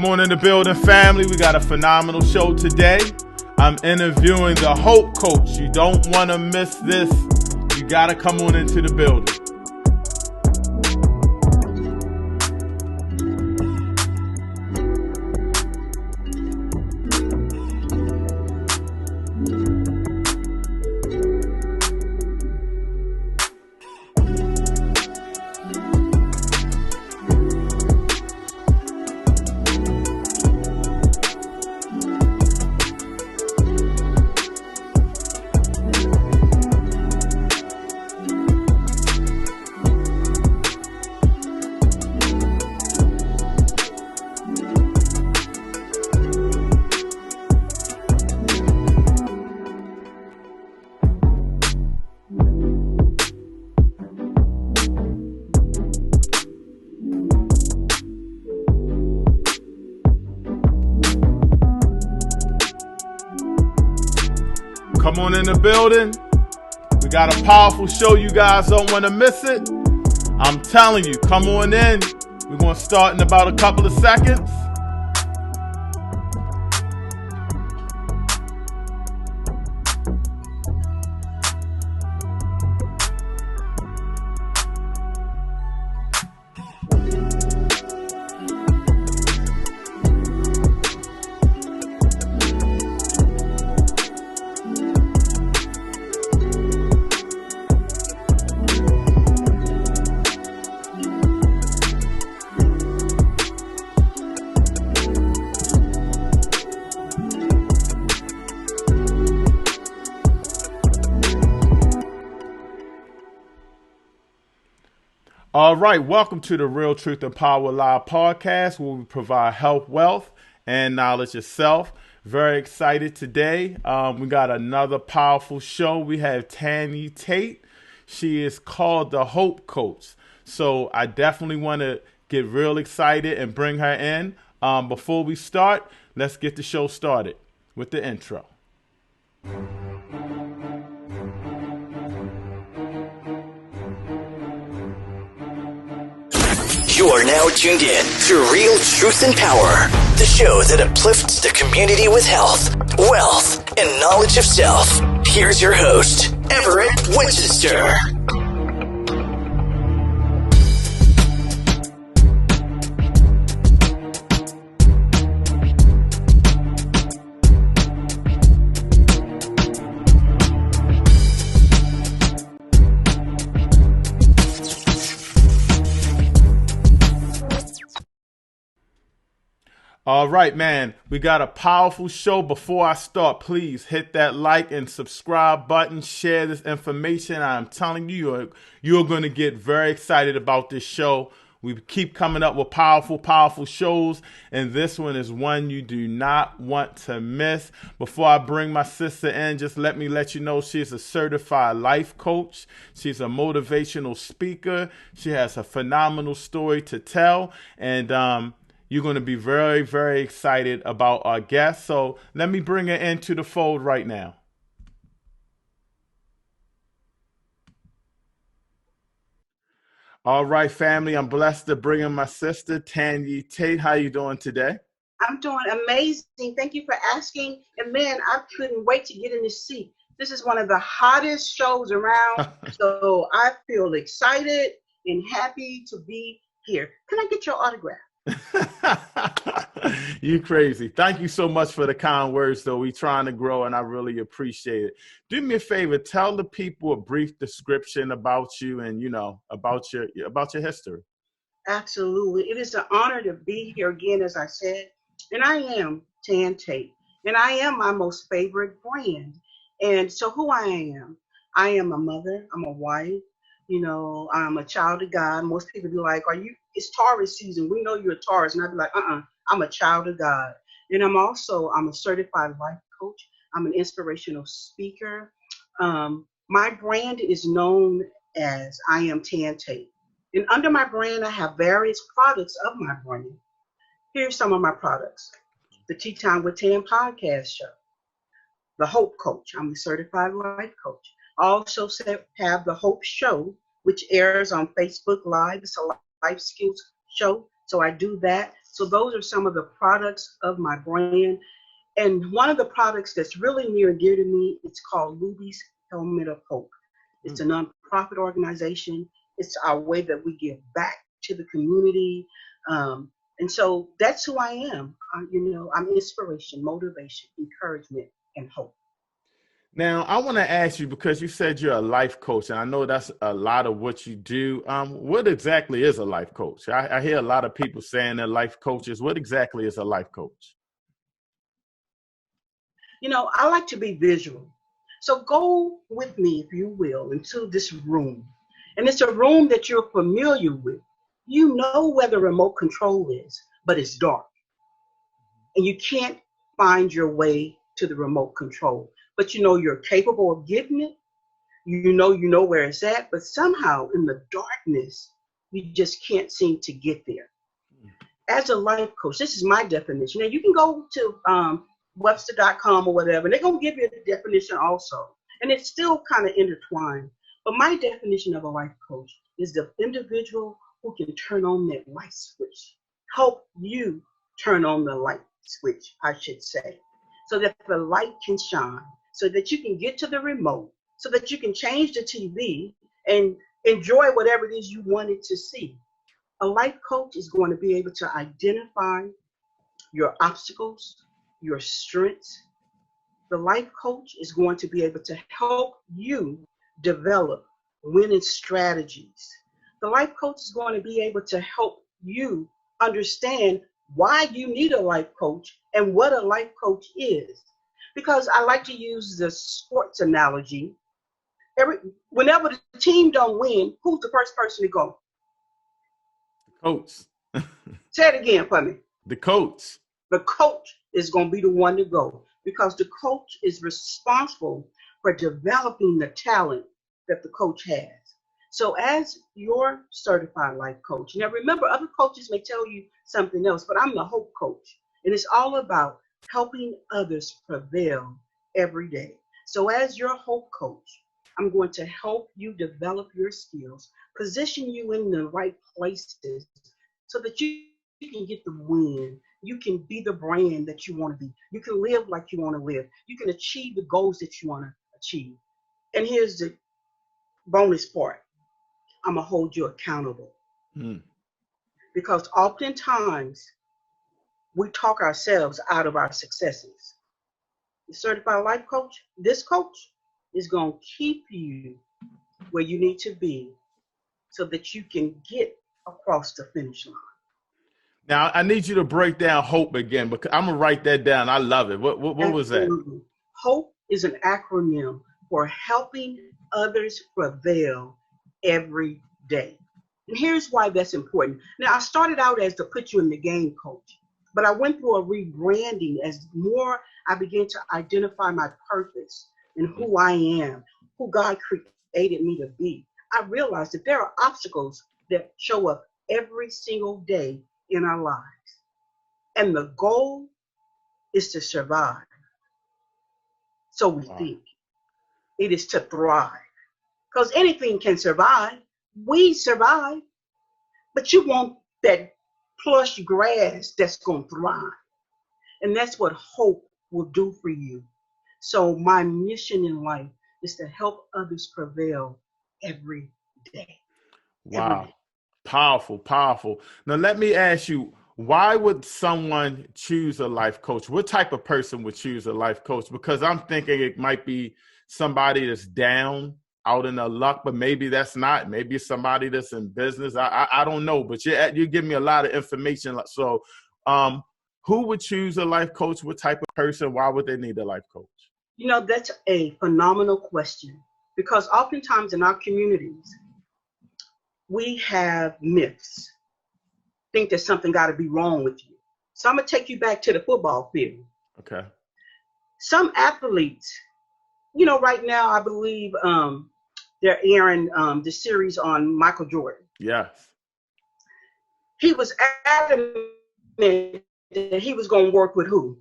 Come on in the building, family. We got a phenomenal show today. I'm interviewing the Hope Coach. You don't want to miss this. You got to come on into the building. Come on in the building. We got a powerful show. You guys don't want to miss it. I'm telling you, come on in. We're going to start in about a couple of seconds. All right, welcome to the Real Truth and Power Live podcast, where we provide health, wealth, and knowledge itself. Very excited today. We got another powerful show. We have Tanye Tate. She is called the Hope Coach. So I definitely want to get real excited and bring her in. Before we start, let's get the show started with the intro. You are now tuned in to Real Truth and Power, the show that uplifts the community with health, wealth, and knowledge of self. Here's your host, Everett Winchester. All right, man, we got a powerful show. Before I start, please hit that like and subscribe button. Share this information. I'm telling you, you're going to get very excited about this show. We keep coming up with powerful shows, and this one is one you do not want to miss. Before I bring my sister in, just let me let you know she's a certified life coach. She's a motivational speaker. She has a phenomenal story to tell, and you're going to be very, very excited about our guest. So let me bring her into the fold right now. All right, family. I'm blessed to bring in my sister, Tanye Tate. How you doing today? I'm doing amazing. Thank you for asking. And man, I couldn't wait to get in this seat. This is one of the hottest shows around. So I feel excited and happy to be here. Can I get your autograph? You crazy. Thank you so much for the kind words, though. We're trying to grow, and I really appreciate it. Do me a favor, tell the people a brief description about you and, about your history. Absolutely. It is an honor to be here again, as I said. And I am Tanye Tate, and I am my most favorite brand. And so who I am a mother, I'm a wife, I'm a child of God. Most people be like, it's Taurus season. We know you're a Taurus. And I'd be like, I'm a child of God. And I'm a certified life coach. I'm an inspirational speaker. My brand is known as I am Tanye Tate. And under my brand, I have various products of my brand. Here's some of my products. The Tea Time with Tan podcast show. The Hope Coach. I'm a certified life coach. I also have the Hope Show, which airs on Facebook Live. It's a life skills show. So I do that. So those are some of the products of my brand. And one of the products that's really near and dear to me, it's called Luby's Helmet of Hope. It's a nonprofit organization. It's our way that we give back to the community. And so that's who I am. I'm inspiration, motivation, encouragement, and hope. Now, I want to ask you, because you said you're a life coach, and I know that's a lot of what you do. What exactly is a life coach? I hear a lot of people saying they're life coaches. What exactly is a life coach? I like to be visual. So go with me, if you will, into this room. And it's a room that you're familiar with. You know where the remote control is, but it's dark. And you can't find your way to the remote control. But you're capable of getting it. You know where it's at, but somehow in the darkness, you just can't seem to get there. As a life coach, this is my definition. Now you can go to Webster.com or whatever, and they're going to give you a definition also. And it's still kind of intertwined. But my definition of a life coach is the individual who can turn on that light switch, help you turn on the light switch, I should say, so that the light can shine, so that you can get to the remote, so that you can change the TV and enjoy whatever it is you wanted to see. A life coach is going to be able to identify your obstacles, your strengths. The life coach is going to be able to help you develop winning strategies. The life coach is going to be able to help you understand why you need a life coach and what a life coach is. Because I like to use the sports analogy. Whenever the team don't win, who's the first person to go? Coach. Say it again for me. The coach. The coach is going to be the one to go, because the coach is responsible for developing the talent that the coach has. So as your certified life coach, now remember, other coaches may tell you something else, but I'm the hope coach. And it's all about helping others prevail every day. So as your hope coach, I'm going to help you develop your skills, position you in the right places so that you can get the win. You can be the brand that you want to be. You can live like you want to live. You can achieve the goals that you want to achieve. And here's the bonus part. I'm going to hold you accountable. Because oftentimes we talk ourselves out of our successes. The certified life coach, this coach is going to keep you where you need to be so that you can get across the finish line. Now, I need you to break down hope again, because I'm going to write that down. I love it. What was that? HOPE is an acronym for helping others prevail every day. And here's why that's important. Now, I started out as the put you in the game coach, but I went through a rebranding as more I began to identify my purpose and who I am, who God created me to be. I realized that there are obstacles that show up every single day in our lives. And the goal is to survive. So we think. It is to thrive. Because anything can survive. We survive. But you want that plush grass that's going to thrive. And that's what hope will do for you. So my mission in life is to help others prevail every day. Wow. Every day. Powerful, powerful. Now, let me ask you, why would someone choose a life coach? What type of person would choose a life coach? Because I'm thinking it might be somebody that's down, out in their luck, but maybe that's not. Maybe it's somebody that's in business. I don't know, but you give me a lot of information. So who would choose a life coach? What type of person? Why would they need a life coach? That's a phenomenal question, because oftentimes in our communities, we have myths. Think that something got to be wrong with you. So I'm going to take you back to the football field. Okay. Some athletes, right now, I believe they're airing the series on Michael Jordan. Yes. He was adamant that he was going to work with who?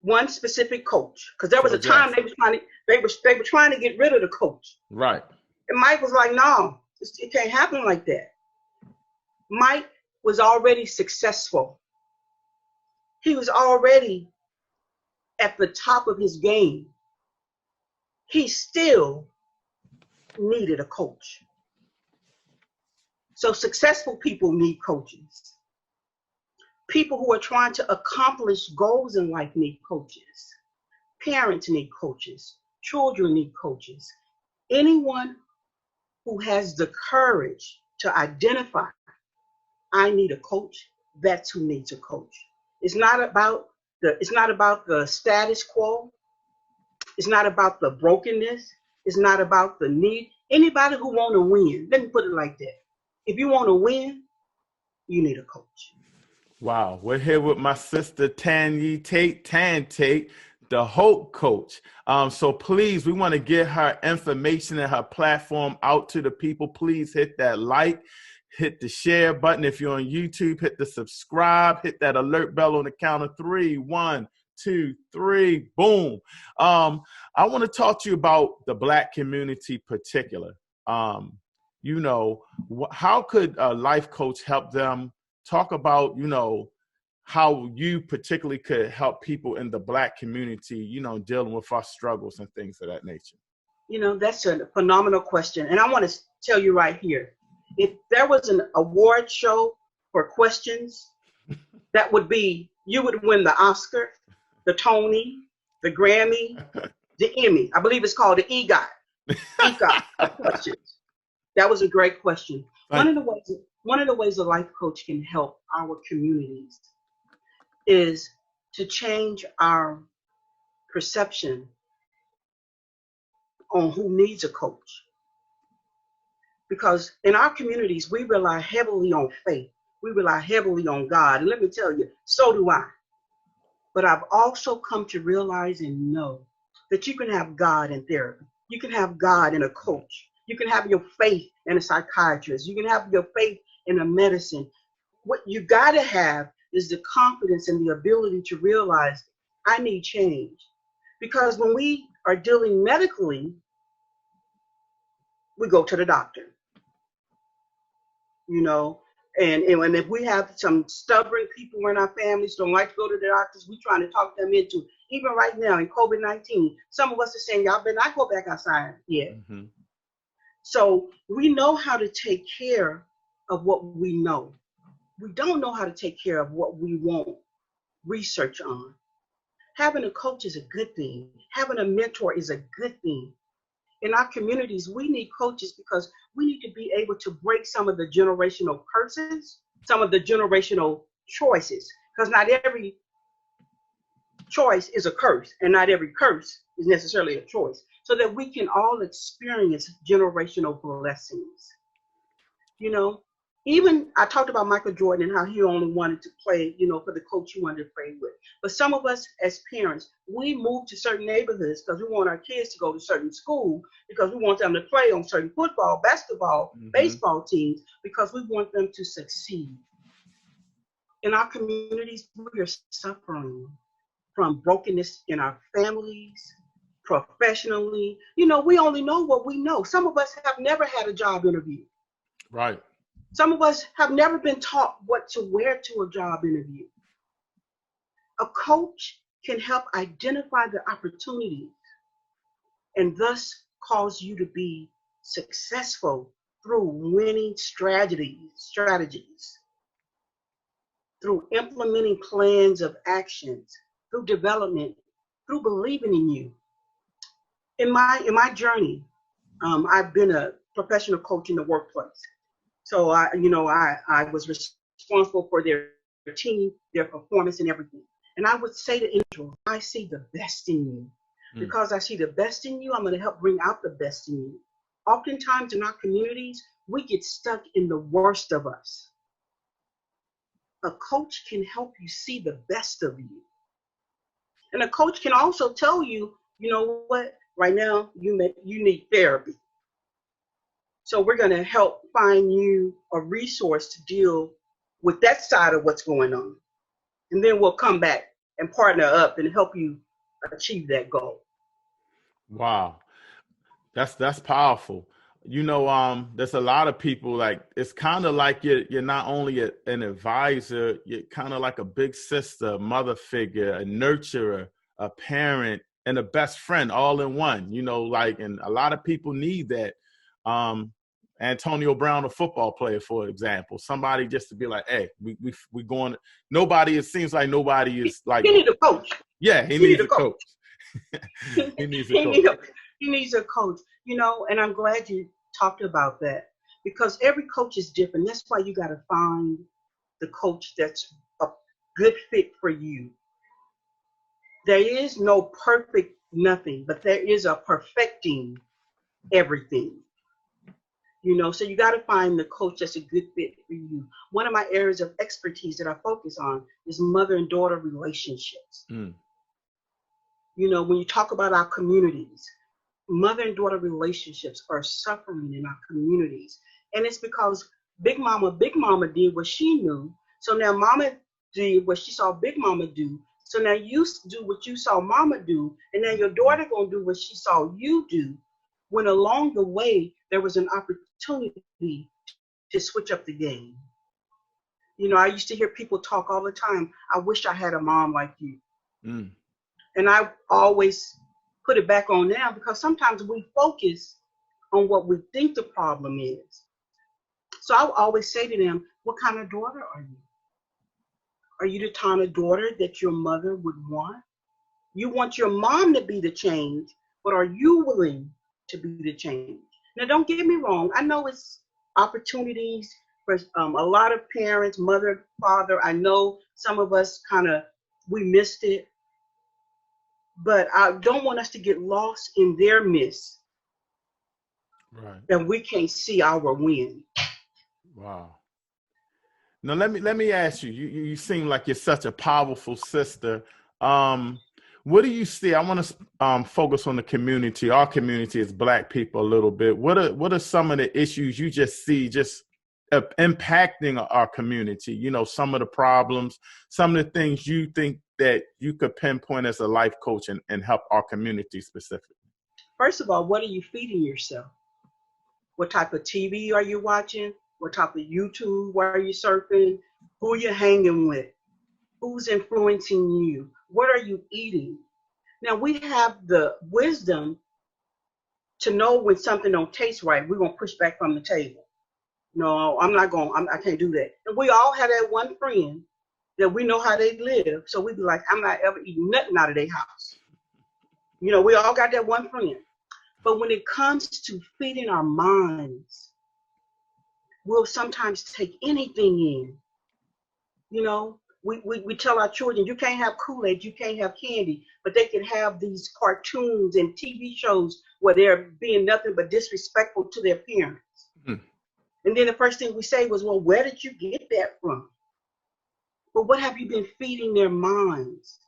One specific coach. Because there was a time they were trying to get rid of the coach. Right. And Mike was like, no, it can't happen like that. Mike was already successful. He was already at the top of his game. He still needed a coach. So successful people need coaches. People who are trying to accomplish goals in life need coaches. Parents need coaches. Children need coaches. Anyone who has the courage to identify, I need a coach, that's who needs a coach. It's not about the status quo. It's not about the brokenness. It's not about the need. Anybody who want to win, let me put it like that. If you want to win, you need a coach. Wow, we're here with my sister Tanye Tate, the Hope Coach. So please, we want to get her information and her platform out to the people. Please hit that like, hit the share button. If you're on YouTube, hit the subscribe, hit that alert bell on the count of 3. 1, 2, 3, boom. I want to talk to you about the Black community particular. You know, how could a life coach help them? Talk about, you know, how you particularly could help people in the Black community, you know, dealing with our struggles and things of that nature. You know, that's a phenomenal question. And I want to tell you right here, if there was an award show for questions, that would be, you would win the Oscar, the Tony, the Grammy, the Emmy. I believe it's called the EGOT of questions. That was a great question. One of the ways a life coach can help our communities is to change our perception on who needs a coach. Because in our communities, we rely heavily on faith. We rely heavily on God. And let me tell you, so do I. But I've also come to realize and know that you can have God in therapy. You can have God in a coach. You can have your faith in a psychiatrist. You can have your faith in a medicine. What you got to have is the confidence and the ability to realize I need change. Because when we are dealing medically, we go to the doctor. You know, and if we have some stubborn people in our families don't like to go to the doctors, we trying to talk them into, even right now in COVID-19, some of us are saying, y'all better not go back outside yet. Mm-hmm. So we know how to take care of what we know. We don't know how to take care of what we want research on. Having a coach is a good thing. Having a mentor is a good thing. In our communities, we need coaches because we need to be able to break some of the generational curses, some of the generational choices, because not every choice is a curse, and not every curse is necessarily a choice, so that we can all experience generational blessings. You know, even I talked about Michael Jordan and how he only wanted to play, you know, for the coach he wanted to play with. But some of us as parents, we move to certain neighborhoods because we want our kids to go to certain school, because we want them to play on certain football, basketball, baseball teams, because we want them to succeed. In our communities, we are suffering from brokenness in our families, professionally. You know, we only know what we know. Some of us have never had a job interview. Right. Some of us have never been taught what to wear to a job interview. A coach can help identify the opportunities and thus cause you to be successful through winning strategies, through implementing plans of actions, through development, through believing in you. In my journey, I've been a professional coach in the workplace. So I was responsible for their team, their performance, and everything. And I would say to individuals, I see the best in you. Because I see the best in you, I'm going to help bring out the best in you. Oftentimes in our communities, we get stuck in the worst of us. A coach can help you see the best of you. And a coach can also tell you, you know what, right now you need therapy. So we're going to help find you a resource to deal with that side of what's going on. And then we'll come back and partner up and help you achieve that goal. Wow. That's powerful. There's a lot of people, like, it's kind of like you're not only an advisor, you're kind of like a big sister, mother figure, a nurturer, a parent, and a best friend all in one, and a lot of people need that. Antonio Brown, a football player, for example, somebody just to be like, hey, we going, it seems like nobody is like, he need a coach. Yeah, he needs a coach. He needs a coach. He needs a coach, and I'm glad you talked about that, because every coach is different. That's why you got to find the coach that's a good fit for you. There is no perfect nothing, but there is a perfecting everything. So you got to find the coach that's a good fit for you. One of my areas of expertise that I focus on is mother and daughter relationships. Mm. When you talk about our communities, mother and daughter relationships are suffering in our communities. And it's because Big Mama did what she knew. So now Mama did what she saw Big Mama do. So now you do what you saw Mama do. And now your daughter going to do what she saw you do. When along the way, there was an opportunity to switch up the game. I used to hear people talk all the time, I wish I had a mom like you. Mm. And I always put it back on now, because sometimes we focus on what we think the problem is. So I always say to them, what kind of daughter are you? Are you the kind of daughter that your mother would want? You want your mom to be the change, but are you willing to be the change? Now, don't get me wrong. I know it's opportunities for a lot of parents, mother, father. I know some of us we missed it. But I don't want us to get lost in their miss. Right. And we can't see our win. Wow. Now let me ask you. You seem like you're such a powerful sister. What do you see? I want to focus on the community. Our community is Black people a little bit. What are some of the issues you just see impacting our community? Some of the problems, some of the things you think that you could pinpoint as a life coach and help our community specifically. First of all, what are you feeding yourself? What type of TV are you watching? What type of YouTube are you surfing? Who are you hanging with? Who's influencing you? What are you eating? Now, we have the wisdom to know when something don't taste right. We're going to push back from the table. No, I can't do that. And we all have that one friend that we know how they live. So we be like, I'm not ever eating nothing out of their house. We all got that one friend. But when it comes to feeding our minds, we'll sometimes take anything in. We tell our children, you can't have Kool-Aid, you can't have candy, but they can have these cartoons and TV shows where they're being nothing but disrespectful to their parents. Mm-hmm. And then the first thing we say was, well, where did you get that from? But what have you been feeding their minds?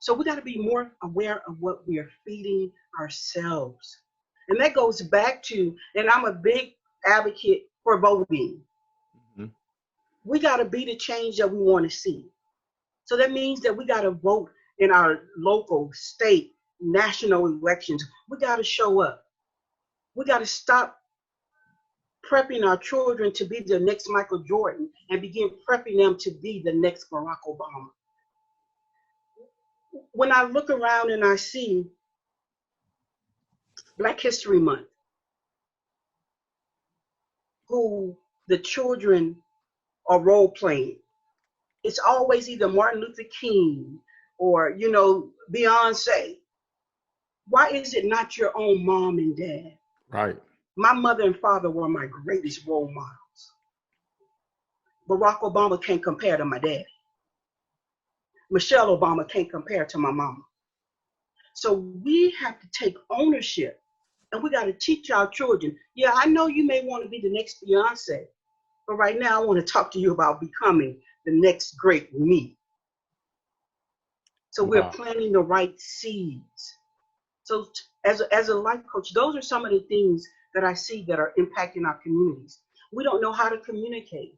So we got to be more aware of what we are feeding ourselves. And that goes back to, and I'm a big advocate for voting. Mm-hmm. We got to be the change that we want to see. So that means that we got to vote in our local, state, national elections. We got to show up. We got to stop prepping our children to be the next Michael Jordan and begin prepping them to be the next Barack Obama. When I look around and I see Black History Month, who the children are role playing, it's always either Martin Luther King or, Beyonce. Why is it not your own mom and dad? Right. My mother and father were my greatest role models. Barack Obama can't compare to my daddy. Michelle Obama can't compare to my mama. So we have to take ownership, and we got to teach our children. Yeah, I know you may want to be the next Beyonce, but right now I want to talk to you about becoming the next great me. So We're planting the right seeds. So as a life coach, those are some of the things that I see that are impacting our communities. We don't know how to communicate.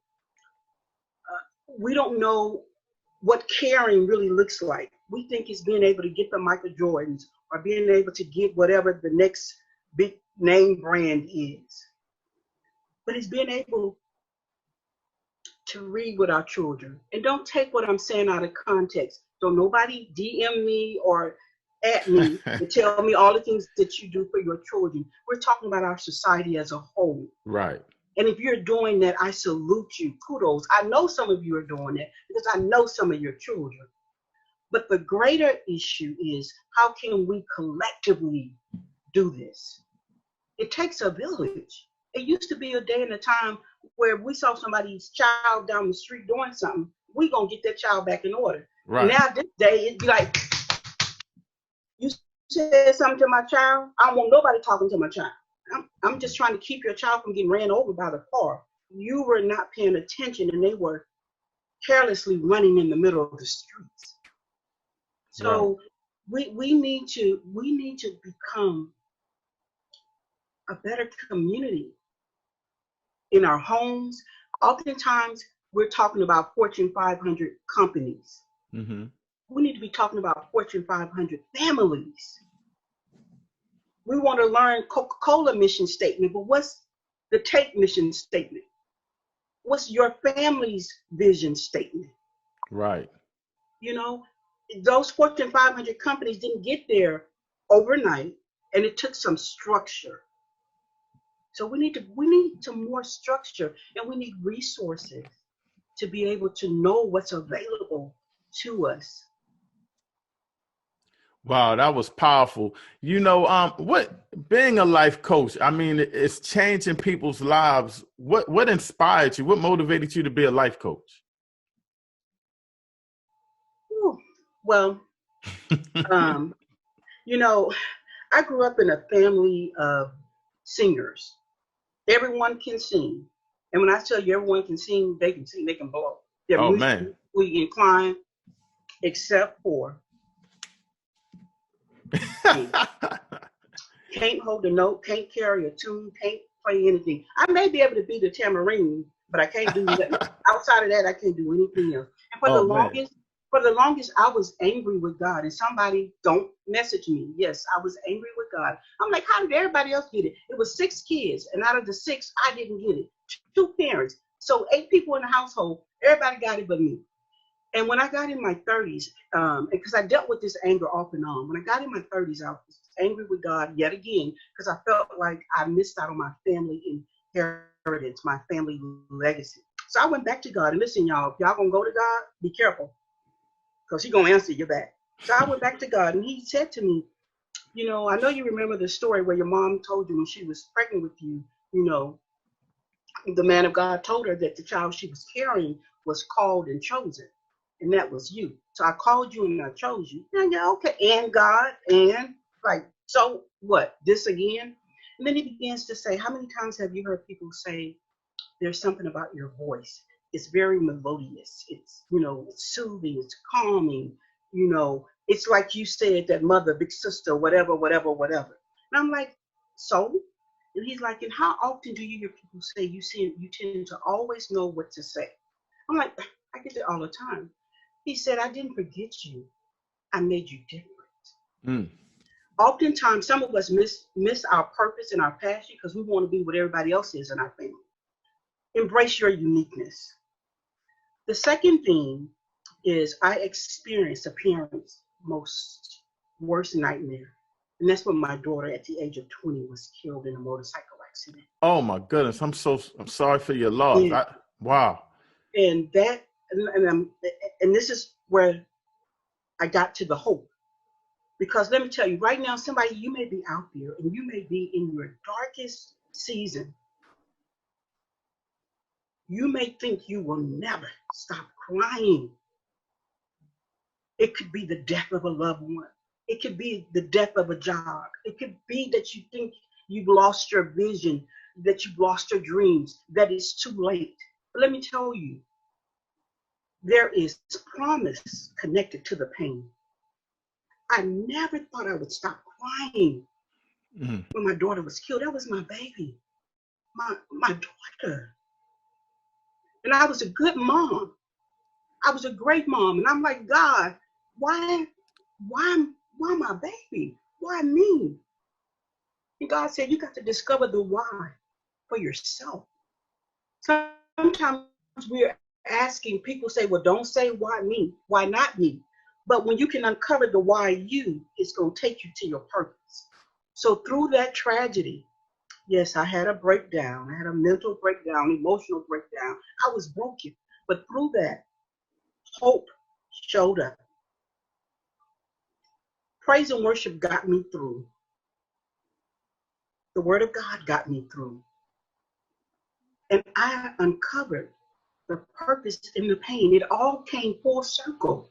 We don't know what caring really looks like. We think it's being able to get the Michael Jordans or being able to get whatever the next big name brand is. But it's being able to read with our children. And don't take what I'm saying out of context. Don't nobody DM me or at me and tell me all the things that you do for your children. We're talking about our society as a whole. Right. And if you're doing that, I salute you. Kudos. I know some of you are doing that because I know some of your children. But the greater issue is, how can we collectively do this? It takes a village. It used to be a day and a time where we saw somebody's child down the street doing something, we gonna get that child back in order. Right. Now this day, it'd be like, you said something to my child, I don't want nobody talking to my child. I'm just trying to keep your child from getting ran over by the car. You were not paying attention, and they were carelessly running in the middle of the streets. So right. we need to become a better community in our homes. Oftentimes, we're talking about Fortune 500 companies. Mm-hmm. We need to be talking about Fortune 500 families. We want to learn Coca-Cola mission statement, but what's the Tate mission statement? What's your family's vision statement? Right. You know, those Fortune 500 companies didn't get there overnight, and it took some structure. So we need some more structure, and we need resources to be able to know what's available to us. Wow, that was powerful. You know, what being a life coach, I mean, it's changing people's lives. What inspired you? What motivated you to be a life coach? Well, you know, I grew up in a family of singers. Everyone can sing. And when I tell you everyone can sing, they can blow. They're musically inclined, except for can't hold a note, can't carry a tune, can't play anything. I may be able to beat a tambourine, but I can't do that. Outside of that, I can't do anything else. And for the longest, I was angry with God. And somebody, don't message me. Yes, I was angry with God. I'm like, how did everybody else get it? It was 6 kids, and out of the 6, I didn't get it. 2 parents. So 8 people in the household, everybody got it but me. And when I got in my 30s, because I dealt with this anger off and on, when I got in my 30s, I was angry with God yet again, because I felt like I missed out on my family inheritance, my family legacy. So I went back to God, and listen, y'all, if y'all gonna go to God, be careful, because He's gonna answer you back. So I went back to God, and He said to me, you know, I know you remember the story where your mom told you when she was pregnant with you, you know, the man of God told her that the child she was carrying was called and chosen. And that was you. So I called you and I chose you. And yeah, okay. And God, and like, so what? This again? And then He begins to say, how many times have you heard people say, there's something about your voice? It's very melodious. It's, you know, it's soothing. It's calming. You know, it's like you said, that mother, big sister, whatever, whatever, whatever. And I'm like, so? And He's like, and how often do you hear people say you tend to always know what to say? I'm like, I get it all the time. He said, I didn't forget you. I made you different. Oftentimes, some of us miss our purpose and our passion because we want to be what everybody else is in our family. Embrace your uniqueness. The second thing is, I experienced a parent's most worst nightmare. And that's when my daughter at the age of 20 was killed in a motorcycle accident. Oh my goodness. I'm sorry for your loss. Yeah. Wow. And that, and this is where I got to the hope. Because let me tell you, right now, somebody, you may be out there and you may be in your darkest season. You may think you will never stop crying. It could be the death of a loved one. It could be the death of a job. It could be that you think you've lost your vision, that you've lost your dreams, that it's too late. But let me tell you, there is promise connected to the pain. I never thought I would stop crying when my daughter was killed. That was my baby, my daughter. And I was a good mom. I was a great mom. And I'm like, God, why my baby? Why me? And God said, you got to discover the why for yourself. Sometimes we're asking, people say, well, don't say why me, why not me? But when you can uncover the why you, it's going to take you to your purpose. So through that tragedy, yes, I had a breakdown. I had a mental breakdown, emotional breakdown. I was broken. But through that, hope showed up. Praise and worship got me through. The word of God got me through. And I uncovered the purpose in the pain. It all came full circle.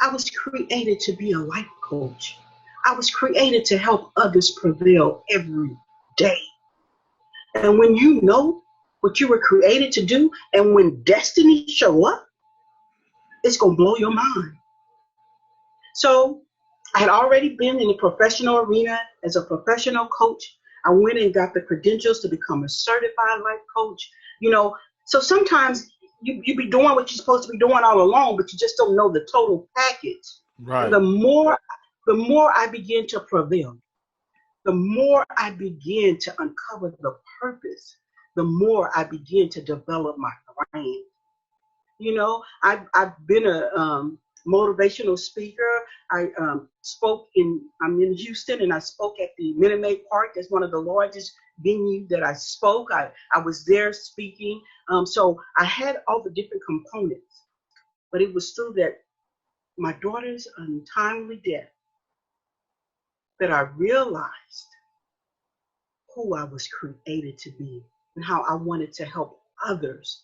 I was created to be a life coach. I was created to help others prevail every day. And when you know what you were created to do, and when destiny show up, it's going to blow your mind. So I had already been in the professional arena as a professional coach. I went and got the credentials to become a certified life coach. So sometimes you be doing what you're supposed to be doing all along, but you just don't know the total package. Right. And the more I begin to prevail, the more I begin to uncover the purpose, the more I begin to develop my brand. I've been a motivational speaker. I'm in Houston, and I spoke at the Minute Maid Park. That's one of the largest venues that I spoke. I was there speaking. So I had all the different components, but it was through that, my daughter's untimely death, that I realized who I was created to be and how I wanted to help others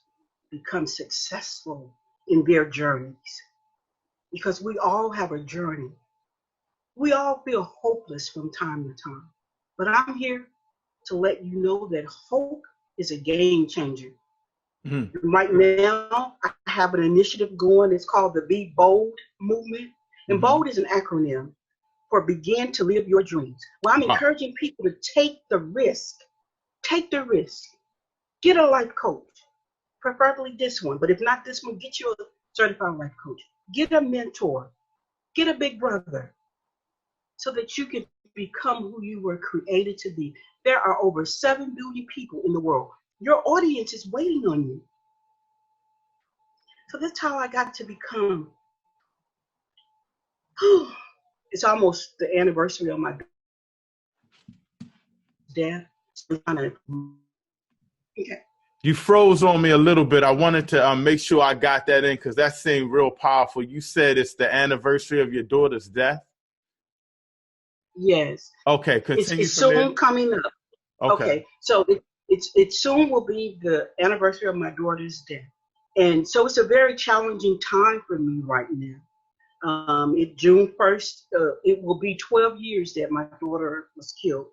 become successful in their journeys. Because we all have a journey. We all feel hopeless from time to time. But I'm here to let you know that hope is a game changer. Mm-hmm. Right now, I have an initiative going. It's called the Be Bold movement. And mm-hmm. BOLD is an acronym for Begin to Live Your Dreams. Well, I'm encouraging people to take the risk. Take the risk. Get a life coach, preferably this one. But if not this one, get you a certified life coach. Get a mentor. Get a big brother, so that you can become who you were created to be. There are over 7 billion people in the world. Your audience is waiting on you. So that's how I got to become. It's almost the anniversary of my death. Okay. You froze on me a little bit. I wanted to make sure I got that in, because that seemed real powerful. You said it's the anniversary of your daughter's death? Yes. Okay, continue. It's soon coming up. Okay. So it soon will be the anniversary of my daughter's death. And so it's a very challenging time for me right now. June 1st, it will be 12 years that my daughter was killed.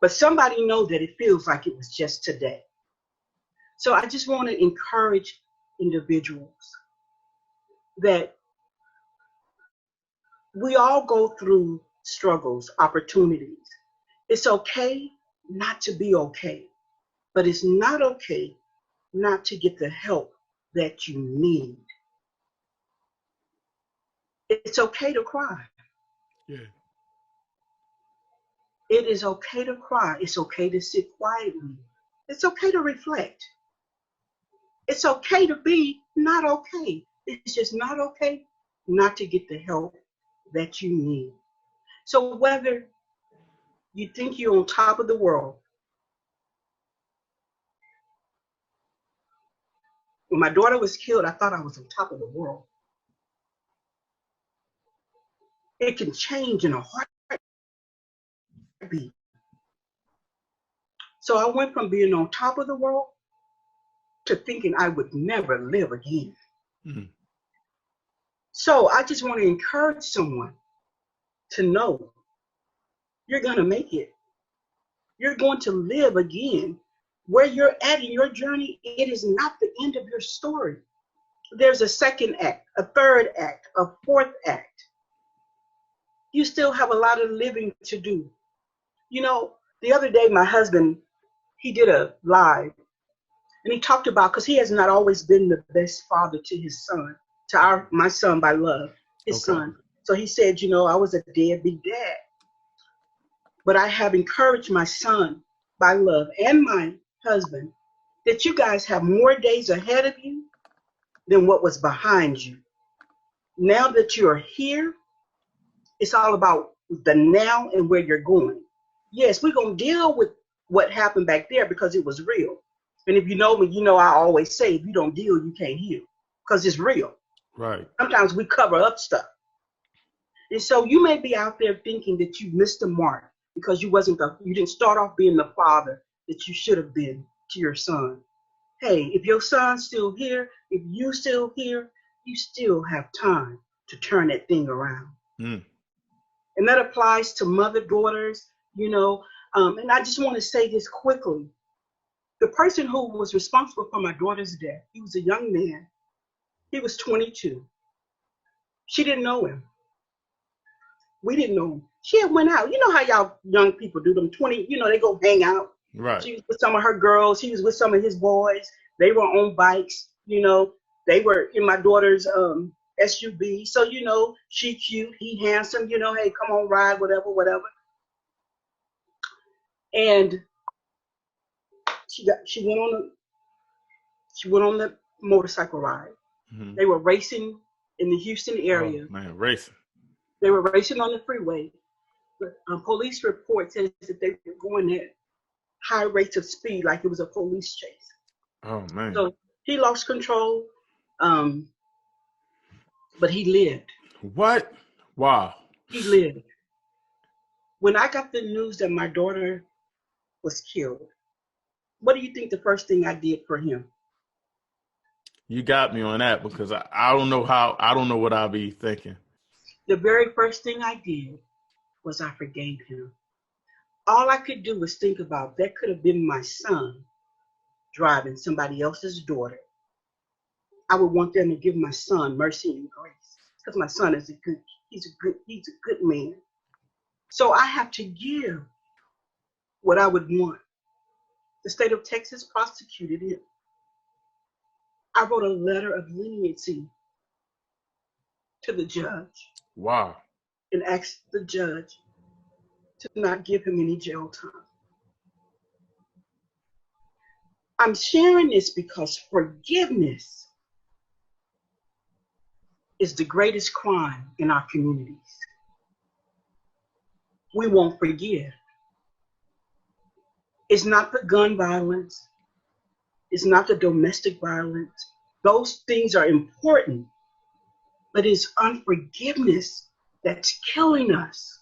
But somebody know that it feels like it was just today. So I just want to encourage individuals that we all go through struggles, opportunities. It's okay not to be okay, but it's not okay not to get the help that you need. It's okay to cry. Yeah. It is okay to cry. It's okay to sit quietly. It's okay to reflect. It's okay to be not okay. It's just not okay not to get the help that you need. So whether you think you're on top of the world, when my daughter was killed, I thought I was on top of the world. It can change in a heartbeat. So I went from being on top of the world to thinking I would never live again. Mm-hmm. So I just want to encourage someone to know you're going to make it. You're going to live again. Where you're at in your journey, it is not the end of your story. There's a second act, a third act, a fourth act. You still have a lot of living to do. The other day, my husband, he did a live, and he talked about, because he has not always been the best father to his son, to my son by love, his son. So he said, I was a deadbeat dad. But I have encouraged my son by love and my husband that you guys have more days ahead of you than what was behind you. Now that you're here, it's all about the now and where you're going. Yes, we're going to deal with what happened back there because it was real. And if you know me, I always say, if you don't deal, you can't heal because it's real. Right. Sometimes we cover up stuff. And so you may be out there thinking that you missed the mark because you didn't start off being the father that you should have been to your son. Hey, if your son's still here, if you still here, you still have time to turn that thing around. Mm. And that applies to mother, daughters, and I just want to say this quickly. The person who was responsible for my daughter's death, he was a young man. He was 22. She didn't know him. We didn't know him. She had went out. You know how y'all young people do them 20, they go hang out. Right. She was with some of her girls. He was with some of his boys. They were on bikes, They were in my daughter's SUV. So, she cute, he handsome, hey, come on, ride, whatever. And she went on the motorcycle ride. Mm-hmm. They were racing in the Houston area. Oh, man, racing. They were racing on the freeway. But police report says that they were going at high rates of speed, like it was a police chase. Oh, man. So he lost control, but he lived. What? Wow. He lived. When I got the news that my daughter was killed, what do you think the first thing I did for him? You got me on that because I don't know what I'll be thinking. The very first thing I did was I forgave him. All I could do was think about that could have been my son driving somebody else's daughter. I would want them to give my son mercy and grace because my son is he's a good man. So I have to give what I would want. The state of Texas prosecuted him. I wrote a letter of leniency to the judge. Wow. And asked the judge to not give him any jail time. I'm sharing this because forgiveness is the greatest crime in our communities. We won't forgive. It's not the gun violence. It's not the domestic violence. Those things are important, but it's unforgiveness that's killing us.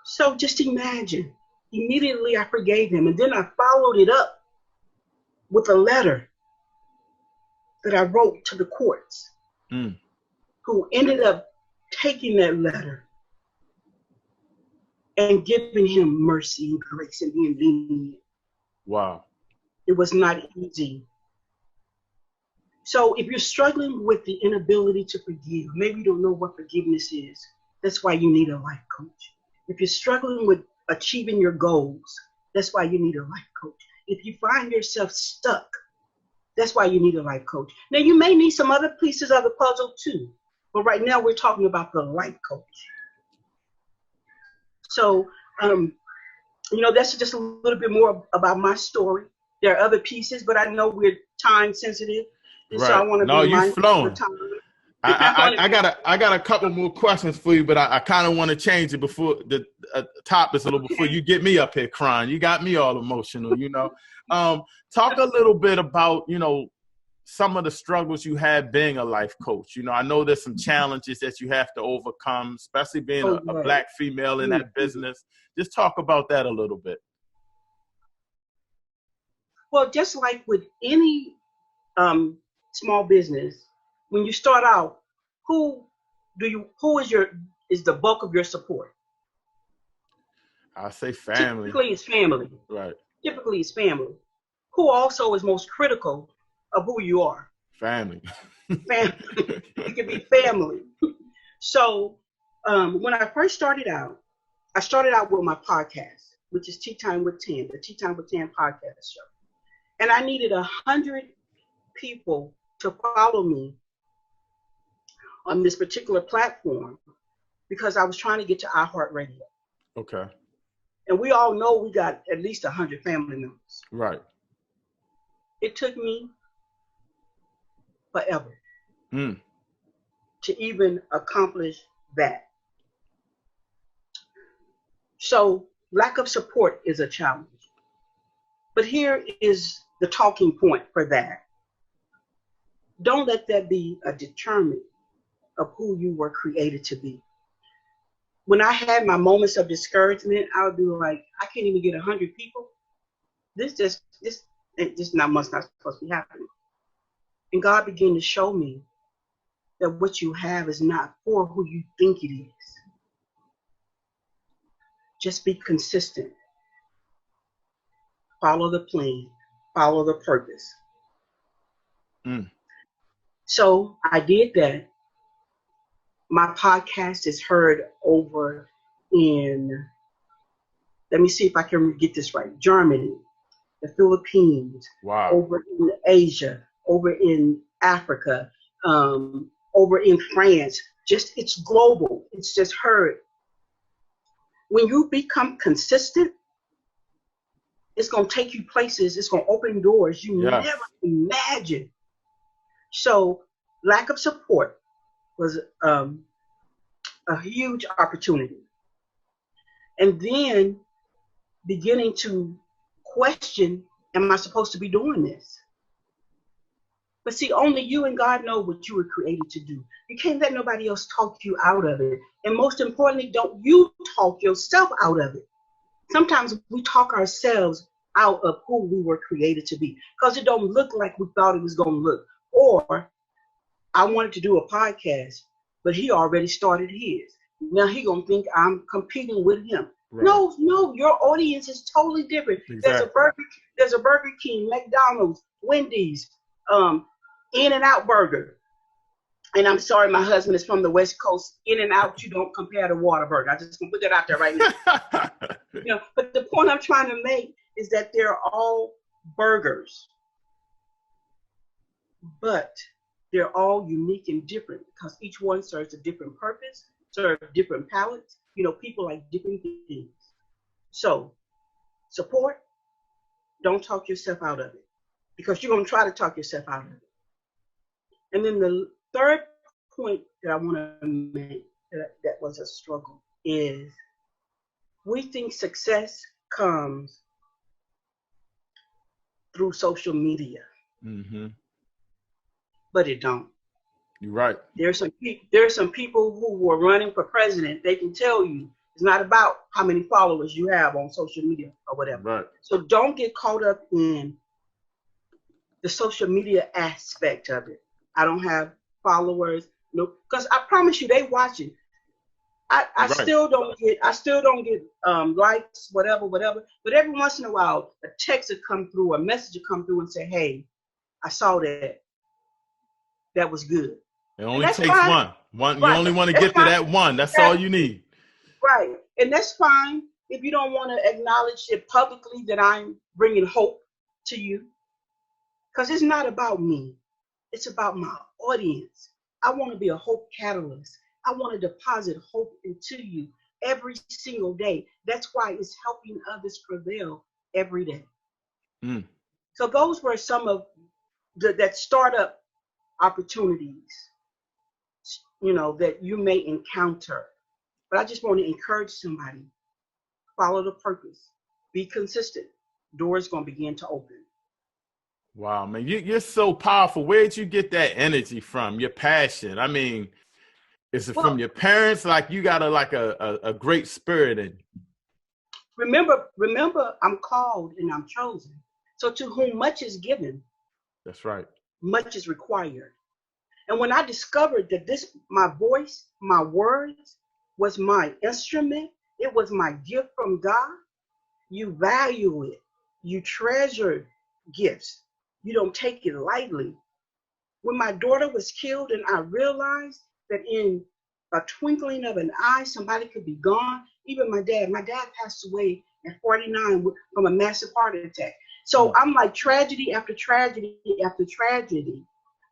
So just imagine, immediately I forgave him, and then I followed it up with a letter that I wrote to the courts, who ended up taking that letter and giving him mercy and grace and being lenient. Wow. It was not easy. So if you're struggling with the inability to forgive, maybe you don't know what forgiveness is, that's why you need a life coach. If you're struggling with achieving your goals, that's why you need a life coach. If you find yourself stuck, that's why you need a life coach. Now, you may need some other pieces of the puzzle too, but right now we're talking about the life coach. So, that's just a little bit more about my story. There are other pieces, but I know we're time sensitive. And right. So I want to be mindful of time. I got a couple more questions for you, but I kind of want to change it before the topics a little before you get me up here crying. You got me all emotional, Talk a little bit about, some of the struggles you had being a life coach. I know there's some challenges that you have to overcome, especially being a Black female in that business. Just talk about that a little bit. Well, just like with any small business, when you start out, who is the bulk of your support? I say family. Typically it's family. Right. Typically it's family. Who also is most critical of who you are? Family. Family. It can be family. So when I first started out, I started out with my podcast, which is Tea Time with Tan, the Tea Time with Tan podcast show. And I needed 100 people to follow me on this particular platform because I was trying to get to iHeartRadio. Okay. And we all know we got at least 100 family members. Right. It took me forever to even accomplish that. So lack of support is a challenge. But here is the talking point for that. Don't let that be a determinant of who you were created to be. When I had my moments of discouragement, I would be like, I can't even get 100 people. This not must not supposed to be happening. And God began to show me that what you have is not for who you think it is. Just be consistent. Follow the plan. Follow the purpose. So I did that. My podcast is heard over in, let me see if I can get this right, Germany, the Philippines, over in Asia, over in Africa, over in France. Just, it's global. It's just heard. When you become consistent, it's going to take you places. It's going to open doors you never imagined. So lack of support was a huge opportunity. And then beginning to question, am I supposed to be doing this? But see, only you and God know what you were created to do. You can't let nobody else talk you out of it. And most importantly, don't you talk yourself out of it. Sometimes we talk ourselves out of who we were created to be because it don't look like we thought it was going to look. Or I wanted to do a podcast, but he already started his. Now he going to think I'm competing with him. Right. No, your audience is totally different. Exactly. There's a Burger King, McDonald's, Wendy's, In-N-Out Burger. And I'm sorry, my husband is from the West Coast. In-N-Out, you don't compare to Whataburger. I just gonna put that out there right now. But the point I'm trying to make is that they're all burgers, but they're all unique and different because each one serves a different purpose, serves different palates. People like different things. So, support. Don't talk yourself out of it because you're gonna try to talk yourself out of it. And then the third point that I want to make that was a struggle is we think success comes through social media, but it don't. You're right. There are some people who were running for president. They can tell you it's not about how many followers you have on social media or whatever. Right. So don't get caught up in the social media aspect of it. I don't have followers, because I promise you they watching. I still don't get likes, whatever. But every once in a while, a text will come through, a message will come through and say, "Hey, I saw that. That was good." It only takes one. Right. You only want to get to that one. That's all you need. Right, and that's fine if you don't want to acknowledge it publicly that I'm bringing hope to you, because it's not about me. It's about my audience. I want to be a hope catalyst. I want to deposit hope into you every single day. That's why it's helping others prevail every day. So those were some of that startup opportunities, that you may encounter. But I just want to encourage somebody, follow the purpose, be consistent. Doors going to begin to open. Wow, man, you're so powerful. Where did you get that energy from? Your passion? I mean, is it from your parents? Like you got a great spirit in you. Remember, I'm called and I'm chosen. So to whom much is given, that's right, much is required. And when I discovered that my voice, my words was my instrument, it was my gift from God, you value it. You treasure gifts. You don't take it lightly. When my daughter was killed and I realized that in a twinkling of an eye, somebody could be gone. Even my dad passed away at 49 from a massive heart attack. So I'm like tragedy after tragedy after tragedy.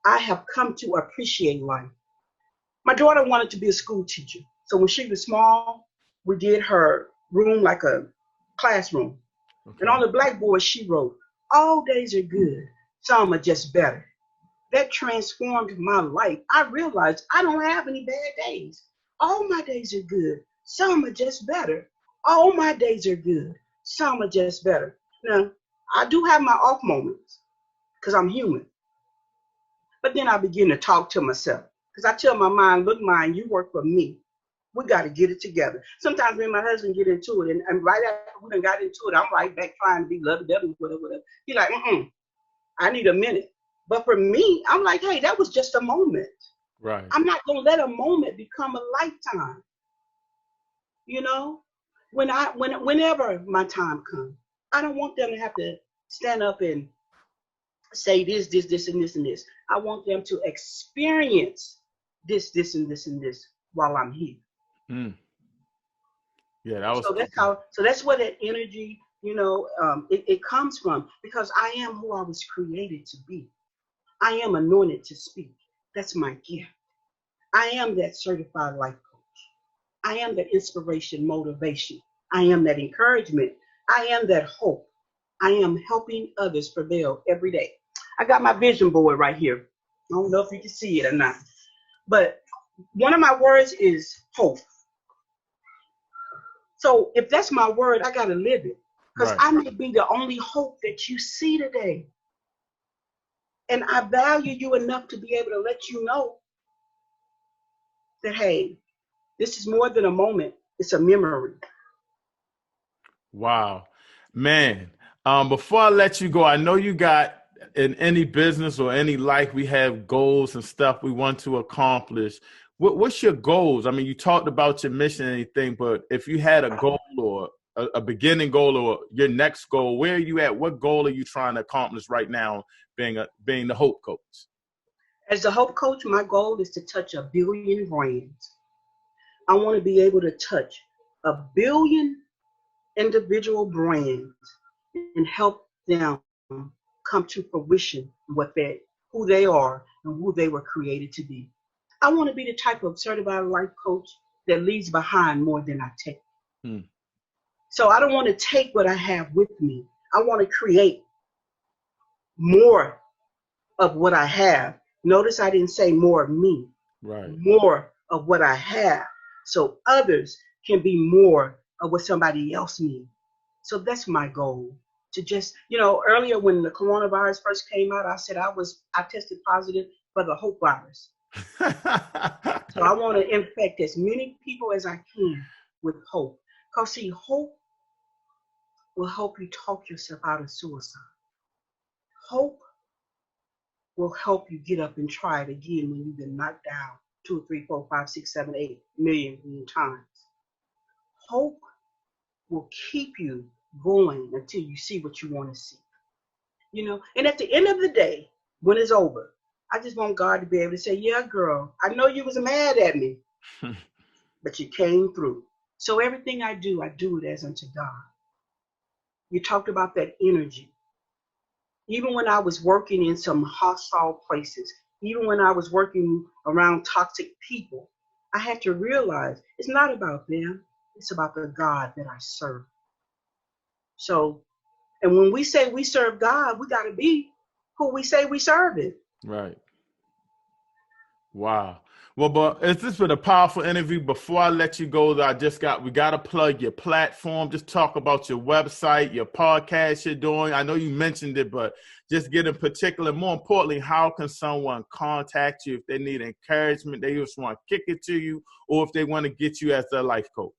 I have come to appreciate life. My daughter wanted to be a school teacher. So when she was small, we did her room like a classroom. And Okay. on the blackboard, she wrote, all days are good. Some are just better. That transformed my life. I realized I don't have any bad days. All my days are good. Some are just better. All my days are good. Some are just better. Now, I do have my off moments because I'm human. But then I begin to talk to myself because I tell my mind, look, mind, you work for me. We got to get it together. Sometimes me and my husband get into it, and right after we done got into it, I'm right back trying to be lovey-dovey, whatever, whatever. He's like, I need a minute. But for me, I'm like, hey, that was just a moment. Right. I'm not gonna let a moment become a lifetime. You know, whenever my time comes, I don't want them to have to stand up and say this, and this, and this. I want them to experience this, and this, and this while I'm here. Mm. Yeah, that was So cool. that's where that energy, it comes from because I am who I was created to be. I am anointed to speak. That's my gift. I am that certified life coach. I am that inspiration, motivation. I am that encouragement. I am that hope. I am helping others prevail every day. I got my vision board right here. I don't know if you can see it or not, but one of my words is hope. So if that's my word, I got to live it because Right. I may be the only hope that you see today. And I value you enough to be able to let you know that, hey, this is more than a moment, it's a memory. Wow. Man, before I let you go, I know you got in any business or any life, we have goals and stuff we want to accomplish. What's your goals? I mean, you talked about your mission and anything, but if you had a goal or a beginning goal or your next goal, where are you at? What goal are you trying to accomplish right now being the Hope Coach? As a hope coach, my goal is to touch 1 billion brands. I want to be able to touch 1 billion individual brands and help them come to fruition who they are and who they were created to be. I want to be the type of certified life coach that leaves behind more than I take. Hmm. So I don't want to take what I have with me. I want to create more of what I have. Notice I didn't say more of me, Right. more of what I have, so others can be more of what somebody else needs. So that's my goal. To just, earlier when the coronavirus first came out, I said I tested positive for the hope virus. So I want to infect as many people as I can with hope. Because see, hope will help you talk yourself out of suicide. Hope will help you get up and try it again when you've been knocked down 2, 3, 4, 5, 6, 7, 8 million times. Hope will keep you going until you see what you want to see. And at the end of the day, when it's over, I just want God to be able to say, yeah, girl, I know you was mad at me, but you came through. So everything I do it as unto God. You talked about that energy. Even when I was working in some hostile places, even when I was working around toxic people, I had to realize it's not about them, it's about the God that I serve. So, and when we say we serve God, we got to be who we say we serve it. Right. Wow. Well, but it's just been a powerful interview. Before I let you go, though, we got to plug your platform. Just talk about your website, your podcast you're doing. I know you mentioned it, but just get in particular. More importantly, how can someone contact you if they need encouragement, they just want to kick it to you, or if they want to get you as their life coach?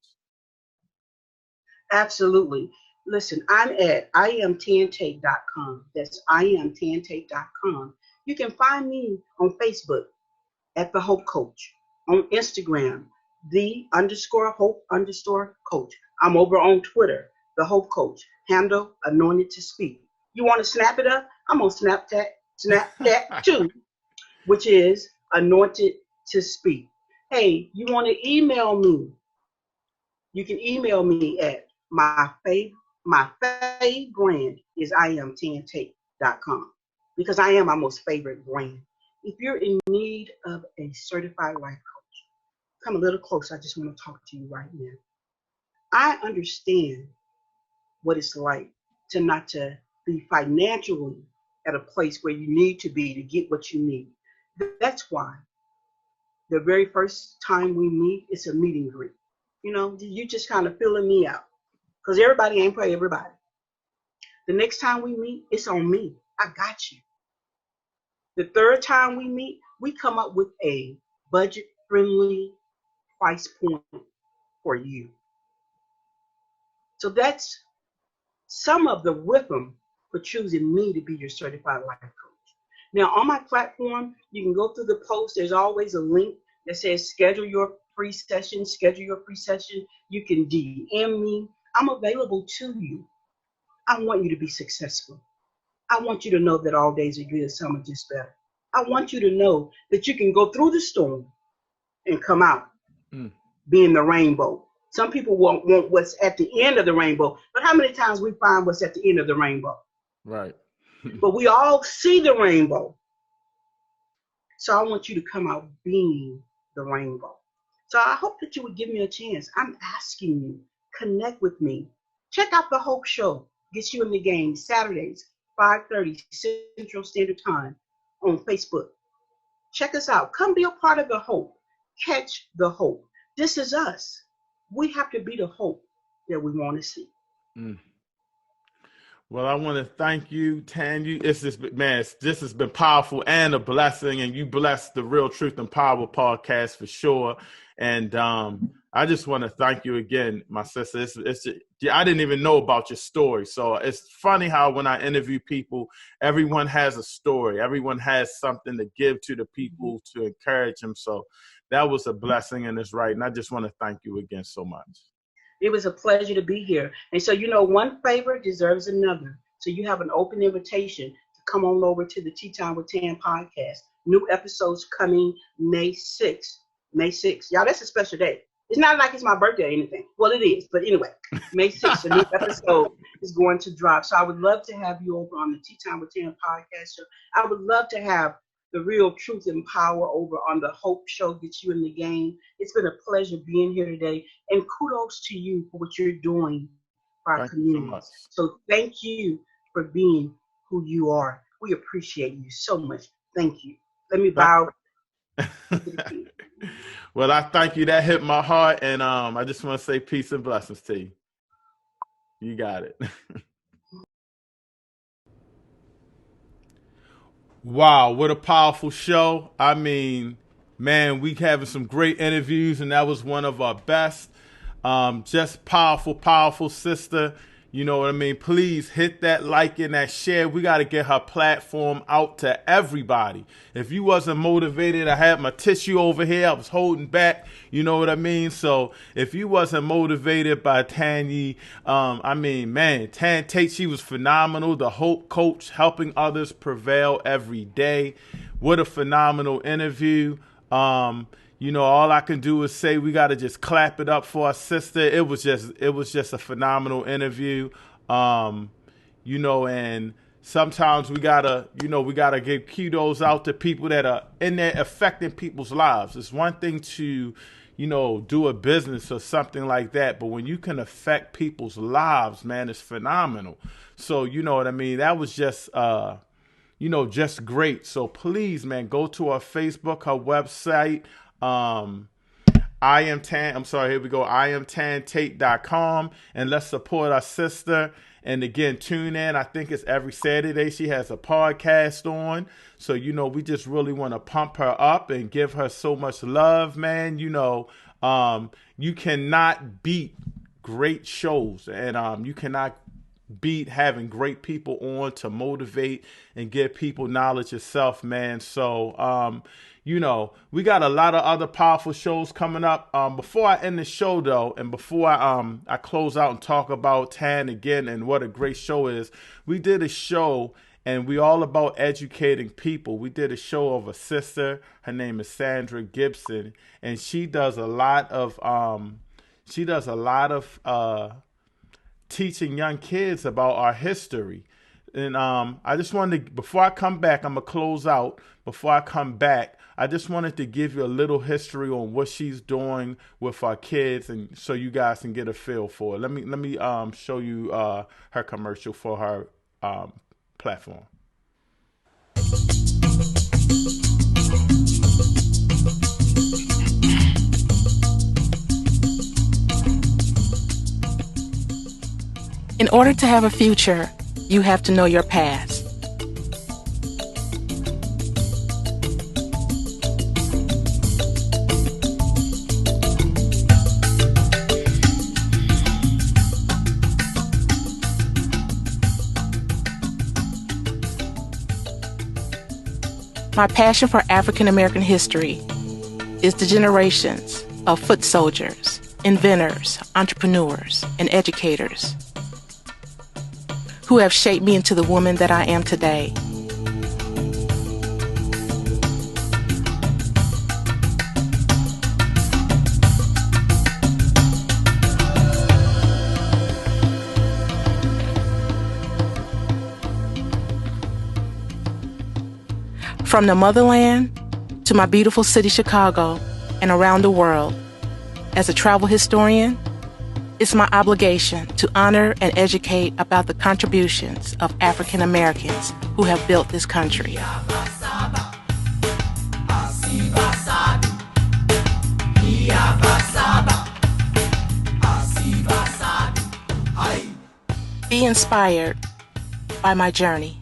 Absolutely. Listen, I'm at iamtanyetate.com. That's iamtanyetate.com. You can find me on Facebook at the Hope Coach, on Instagram, the_hope_coach. I'm over on Twitter, the Hope Coach, handle anointed to speak. You want to snap it up? I'm on Snapchat too, which is anointed to speak. Hey, you want to email me? You can email me at my fave brand is iamtanyetate.com because I am my most favorite brand. If you're in need of a certified life coach, come a little closer. I just want to talk to you right now. I understand what it's like to not to be financially at a place where you need to be to get what you need. That's why the very first time we meet, it's a meet and greet. You know, you just kind of filling me out because everybody ain't for everybody. The next time we meet, it's on me. I got you. The third time we meet, we come up with a budget friendly price point for you. So that's some of the rhythm for choosing me to be your certified life coach. Now, on my platform, you can go through the post. There's always a link that says schedule your free session, schedule your free session. You can DM me. I'm available to you. I want you to be successful. I want you to know that all days are good, some are just better. I want you to know that you can go through the storm and come out being the rainbow. Some people want what's at the end of the rainbow, but how many times we find what's at the end of the rainbow? Right. But we all see the rainbow. So I want you to come out being the rainbow. So I hope that you would give me a chance. I'm asking you, connect with me. Check out the Hope Show. Gets you in the game Saturdays, 5:30 Central Standard Time on Facebook. Check us out. Come be a part of the hope. Catch the hope. This is us. We have to be the hope that we want to see. Well, I want to thank you, Tanya. It's just, man, this has been powerful and a blessing, and you blessed the Real Truth and Power podcast for sure. And I just want to thank you again, my sister. I didn't even know about your story. So it's funny how when I interview people, everyone has a story. Everyone has something to give to the people to encourage them. So that was a blessing and it's right. And I just want to thank you again so much. It was a pleasure to be here. And so, one favor deserves another. So you have an open invitation to come on over to the Tea Time with Tan podcast. New episodes coming May 6th. May 6th. Y'all, that's a special day. It's not like it's my birthday or anything. Well, it is. But anyway, May 6th, a new episode is going to drop. So I would love to have you over on the Tea Time with Tan podcast show. I would love to have the Real Truth and Power over on the Hope Show, Get You in the Game. It's been a pleasure being here today. And kudos to you for what you're doing for our community. So thank you for being who you are. We appreciate you so much. Thank you. Let me bow. Well, I thank you. That hit my heart. And I just want to say peace and blessings to you. You got it. Wow, what a powerful show. I mean, man, we having some great interviews, and that was one of our best. Just powerful sister. You know what I mean? Please hit that like and that share. We got to get her platform out to everybody. If you wasn't motivated, I had my tissue over here. I was holding back. You know what I mean? So if you wasn't motivated by Tanya, Tanya Tate, she was phenomenal. The Hope Coach, helping others prevail every day. What a phenomenal interview. All I can do is say we got to just clap it up for our sister. It was just a phenomenal interview. And sometimes we gotta give kudos out to people that are in there affecting people's lives. It's one thing to, do a business or something like that, but when you can affect people's lives, man, it's phenomenal. So, you know what I mean? That was just, just great. So please, man, go to our Facebook, our website. IamTanTate.com, and let's support our sister. And again, tune in. I think it's every Saturday she has a podcast on. So, we just really want to pump her up and give her so much love, man. You cannot beat great shows, and you cannot beat having great people on to motivate and give people knowledge yourself, man. So, we got a lot of other powerful shows coming up. Before I end the show, though, and before I close out and talk about Tan again and what a great show is, we did a show, and we all about educating people. We did a show of a sister. Her name is Sandra Gibson, and she does a lot of teaching young kids about our history. And I just wanted to, before I come back, I'm going to close out. Before I come back, I just wanted to give you a little history on what she's doing with our kids, and so you guys can get a feel for it. Let me show you her commercial for her platform. In order to have a future, you have to know your past. My passion for African American history is the generations of foot soldiers, inventors, entrepreneurs, and educators who have shaped me into the woman that I am today. From the motherland to my beautiful city, Chicago, and around the world, as a travel historian, it's my obligation to honor and educate about the contributions of African Americans who have built this country. Be inspired by my journey.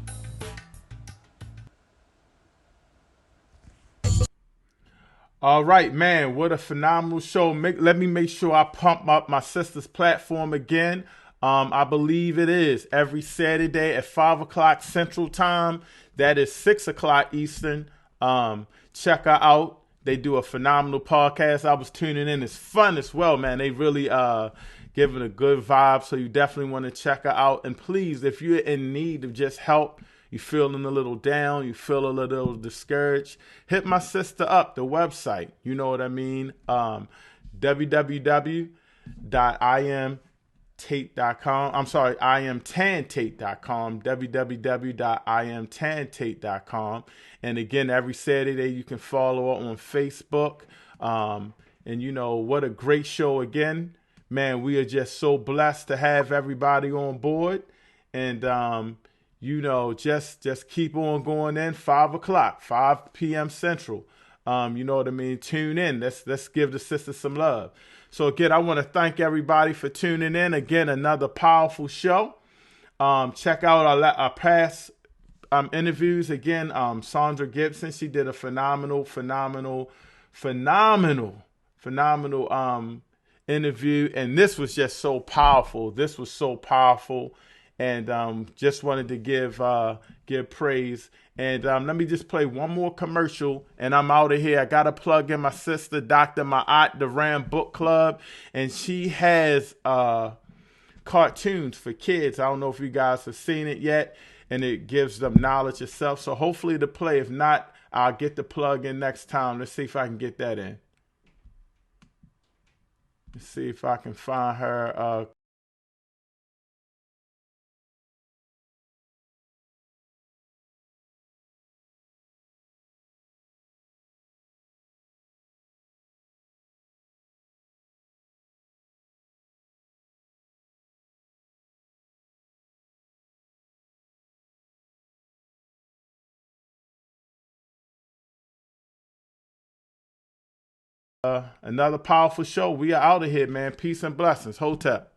All right, man, what a phenomenal show. Let me make sure I pump up my sister's platform again. I believe it is every Saturday at 5 o'clock Central Time. That is 6 o'clock Eastern. Check her out. They do a phenomenal podcast. I was tuning in. It's fun as well, man. They really giving a good vibe, so you definitely want to check her out. And please, if you're in need of just help, you feeling a little down, you feel a little discouraged, hit my sister up, the website. You know what I mean? www.imtate.com. I'm sorry, imtantate.com. www.imtantate.com. And again, every Saturday you can follow her on Facebook. And you know, what a great show again. Man, we are just so blessed to have everybody on board. And you know, just keep on going in. 5 o'clock, 5 p.m. Central. You know what I mean? Tune in. Let's give the sister some love. So again, I want to thank everybody for tuning in. Again, another powerful show. Check out our past interviews. Again, Sandra Gibson, she did a phenomenal interview, and this was just so powerful. And just wanted to give praise. And let me just play one more commercial, and I'm out of here. I got to plug in my sister, Dr. Ma'at, the Ram Book Club, and she has cartoons for kids. I don't know if you guys have seen it yet, and it gives them knowledge itself. So hopefully to play. If not, I'll get the plug in next time. Let's see if I can get that in. Let's see if I can find her. Another powerful show. We are out of here, man. Peace and blessings. Hotep.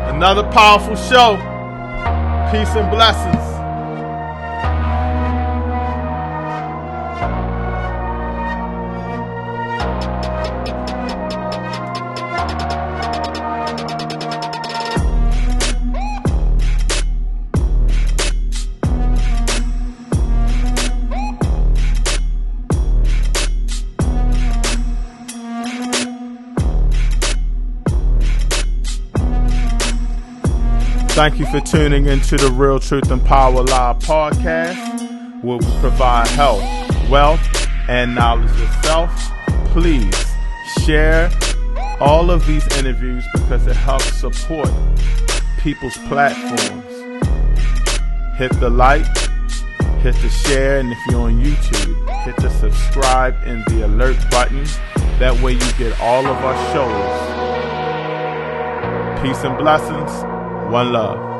Another powerful show. Peace and blessings. Thank you for tuning into the Real Truth and Power Live podcast, where we provide health, wealth, and knowledge yourself. Please share all of these interviews because it helps support people's platforms. Hit the like, hit the share, and if you're on YouTube, hit the subscribe and the alert button. That way you get all of our shows. Peace and blessings. One love.